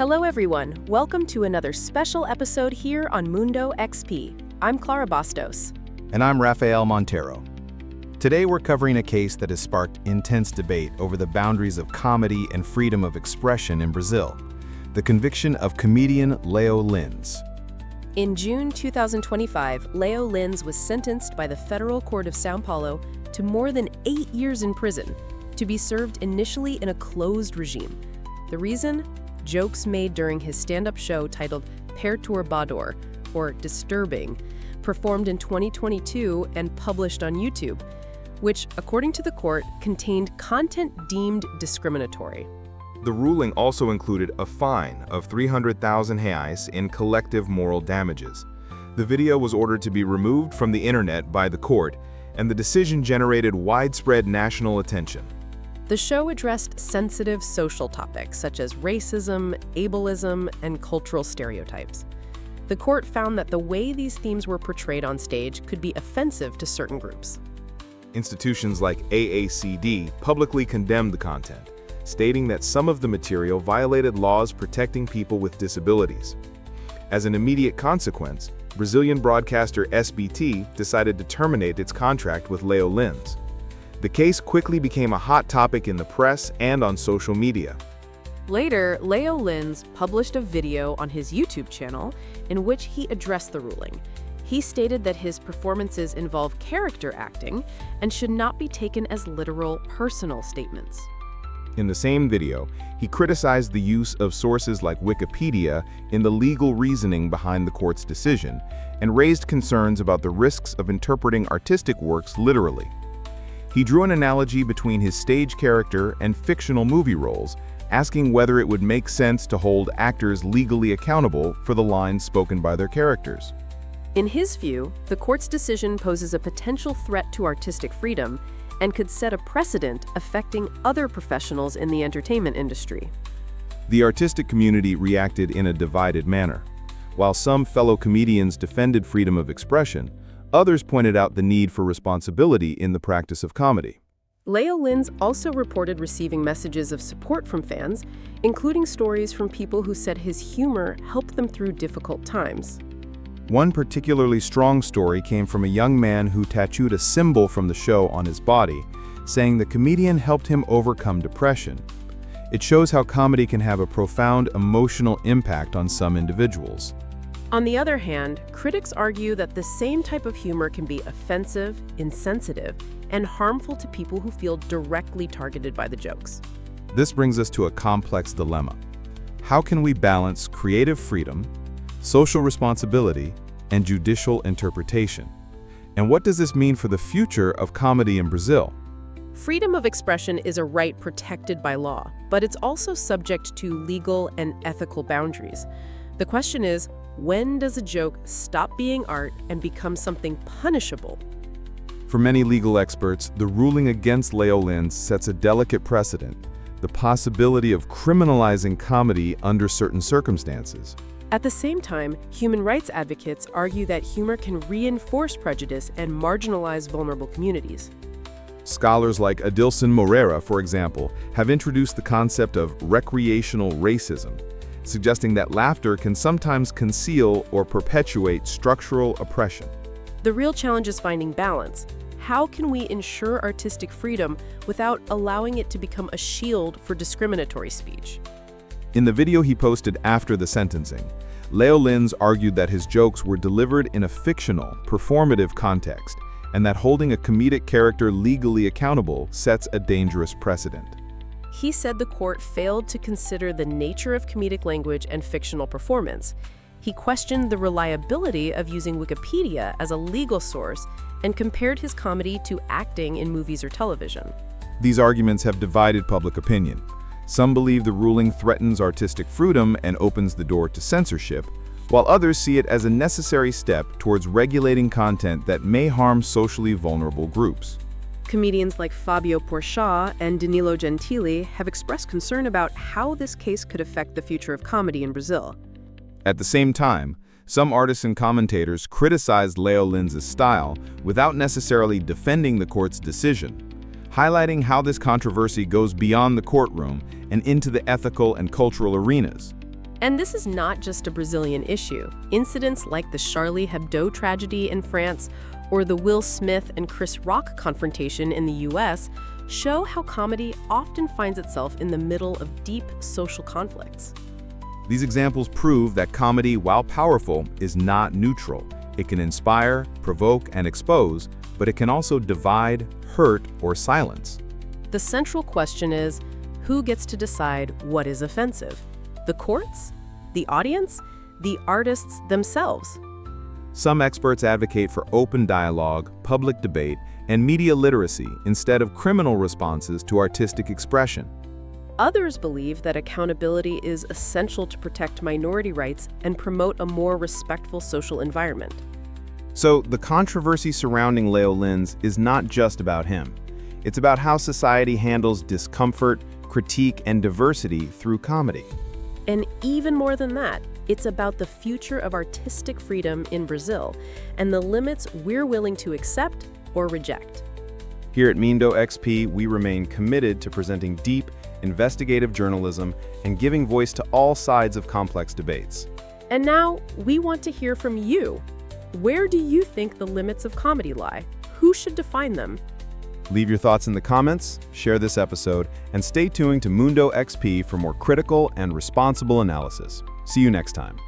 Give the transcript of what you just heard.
Hello everyone, welcome to another special episode here on MUNDO-XP. I'm Clara Bastos. And I'm Rafael Monteiro. Today we're covering a case that has sparked intense debate over the boundaries of comedy and freedom of expression in Brazil, the conviction of comedian Léo Lins. In June 2025, Léo Lins was sentenced by the Federal Court of São Paulo to more than 8 years in prison, to be served initially in a closed regime. The reason? Jokes made during his stand-up show titled Perturbador, or Disturbing, performed in 2022 and published on YouTube, which, according to the court, contained content deemed discriminatory. The ruling also included a fine of 300,000 reais in collective moral damages. The video was ordered to be removed from the internet by the court, and the decision generated widespread national attention. The show addressed sensitive social topics such as racism, ableism, and cultural stereotypes. The court found that the way these themes were portrayed on stage could be offensive to certain groups. Institutions like AACD publicly condemned the content, stating that some of the material violated laws protecting people with disabilities. As an immediate consequence, Brazilian broadcaster SBT decided to terminate its contract with Léo Lins. The case quickly became a hot topic in the press and on social media. Later, Léo Lins published a video on his YouTube channel in which he addressed the ruling. He stated that his performances involve character acting and should not be taken as literal personal statements. In the same video, he criticized the use of sources like Wikipedia in the legal reasoning behind the court's decision and raised concerns about the risks of interpreting artistic works literally. He drew an analogy between his stage character and fictional movie roles, asking whether it would make sense to hold actors legally accountable for the lines spoken by their characters. In his view, the court's decision poses a potential threat to artistic freedom and could set a precedent affecting other professionals in the entertainment industry. The artistic community reacted in a divided manner. While some fellow comedians defended freedom of expression, others pointed out the need for responsibility in the practice of comedy. Léo Lins also reported receiving messages of support from fans, including stories from people who said his humor helped them through difficult times. One particularly strong story came from a young man who tattooed a symbol from the show on his body, saying the comedian helped him overcome depression. It shows how comedy can have a profound emotional impact on some individuals. On the other hand, critics argue that the same type of humor can be offensive, insensitive, and harmful to people who feel directly targeted by the jokes. This brings us to a complex dilemma. How can we balance creative freedom, social responsibility, and judicial interpretation? And what does this mean for the future of comedy in Brazil? Freedom of expression is a right protected by law, but it's also subject to legal and ethical boundaries. The question is, when does a joke stop being art and become something punishable? For many legal experts, the ruling against Léo Lins sets a delicate precedent, the possibility of criminalizing comedy under certain circumstances. At the same time, human rights advocates argue that humor can reinforce prejudice and marginalize vulnerable communities. Scholars like Adilson Moreira, for example, have introduced the concept of recreational racism, suggesting that laughter can sometimes conceal or perpetuate structural oppression. The real challenge is finding balance. How can we ensure artistic freedom without allowing it to become a shield for discriminatory speech? In the video he posted after the sentencing, Léo Lins argued that his jokes were delivered in a fictional, performative context, and that holding a comedic character legally accountable sets a dangerous precedent. He said the court failed to consider the nature of comedic language and fictional performance. He questioned the reliability of using Wikipedia as a legal source and compared his comedy to acting in movies or television. These arguments have divided public opinion. Some believe the ruling threatens artistic freedom and opens the door to censorship, while others see it as a necessary step towards regulating content that may harm socially vulnerable groups. Comedians like Fabio Porchat and Danilo Gentili have expressed concern about how this case could affect the future of comedy in Brazil. At the same time, some artists and commentators criticized Léo Lins' style without necessarily defending the court's decision, highlighting how this controversy goes beyond the courtroom and into the ethical and cultural arenas. And this is not just a Brazilian issue. Incidents like the Charlie Hebdo tragedy in France or the Will Smith and Chris Rock confrontation in the US show how comedy often finds itself in the middle of deep social conflicts. These examples prove that comedy, while powerful, is not neutral. It can inspire, provoke, and expose, but it can also divide, hurt, or silence. The central question is, who gets to decide what is offensive? The courts? The audience? The artists themselves? Some experts advocate for open dialogue, public debate, and media literacy instead of criminal responses to artistic expression. Others believe that accountability is essential to protect minority rights and promote a more respectful social environment. So, the controversy surrounding Léo Lins is not just about him. It's about how society handles discomfort, critique, and diversity through comedy. And even more than that, it's about the future of artistic freedom in Brazil and the limits we're willing to accept or reject. Here at MUNDO-XP, we remain committed to presenting deep, investigative journalism and giving voice to all sides of complex debates. And now, we want to hear from you. Where do you think the limits of comedy lie? Who should define them? Leave your thoughts in the comments, share this episode, and stay tuned to MUNDO-XP for more critical and responsible analysis. See you next time.